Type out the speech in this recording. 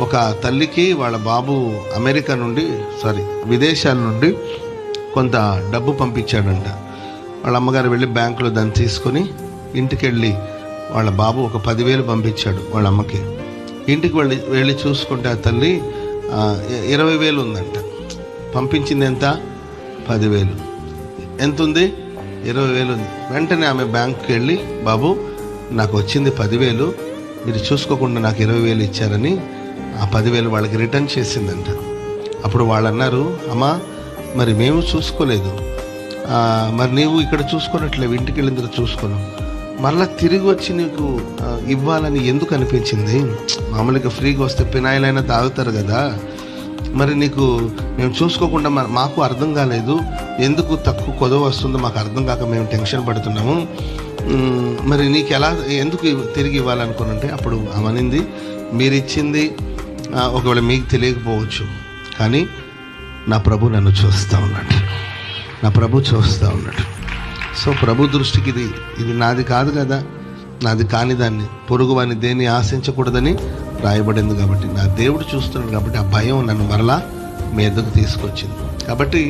ఒక తల్లికి వాళ్ళ బాబు అమెరికా నుండి విదేశాల నుండి కొంత డబ్బు పంపించాడంట. వాళ్ళ అమ్మగారు వెళ్ళి బ్యాంకులో దాన్ని తీసుకొని ఇంటికి వెళ్ళి వాళ్ళ బాబు ఒక 10,000 పంపించాడు వాళ్ళ అమ్మకి. ఇంటికి వెళ్ళి చూసుకుంటే ఆ తల్లి 20,000 ఉందంట. పంపించింది ఎంత? 10,000. ఎంత ఉంది? 20,000 ఉంది. వెంటనే ఆమె బ్యాంకుకి వెళ్ళి, బాబు నాకు వచ్చింది 10,000, మీరు చూసుకోకుండా నాకు 20,000 ఇచ్చారని ఆ 10,000 వాళ్ళకి రిటర్న్ చేసిందంట. అప్పుడు వాళ్ళు అన్నారు, అమ్మా మరి మేము చూసుకోలేదు, మరి నీవు ఇక్కడ చూసుకున్నట్లేవు, ఇంటికి వెళ్ళిన తర్వాత చూసుకోను, మరలా తిరిగి వచ్చి నీకు ఇవ్వాలని ఎందుకు అనిపించింది? మామూలుగా ఫ్రీగా వస్తే పినాయిలైనా తాగుతారు కదా, మరి నీకు మేము చూసుకోకుండా మాకు అర్థం కాలేదు, ఎందుకు తక్కువ కొదవ వస్తుందో మాకు అర్థం కాక మేము టెన్షన్ పడుతున్నాము, మరి నీకు ఎందుకు తిరిగి ఇవ్వాలనుకున్నంటే అప్పుడు అమనింది, మీరు ఇచ్చింది ఒకవేళ మీకు తెలియకపోవచ్చు, కానీ నా ప్రభు నన్ను చూస్తూ ఉన్నాడు, నా ప్రభు చూస్తూ ఉన్నాడు. సో ప్రభు దృష్టికి ఇది నాది కాదు కదా, నాది కాని దాన్ని పొరుగు వాని దేన్ని ఆశించకూడదని రాయబడింది. కాబట్టి నా దేవుడు చూస్తున్నాడు కాబట్టి ఆ భయం నన్ను మరలా మీ ఎద్దకు తీసుకొచ్చింది. కాబట్టి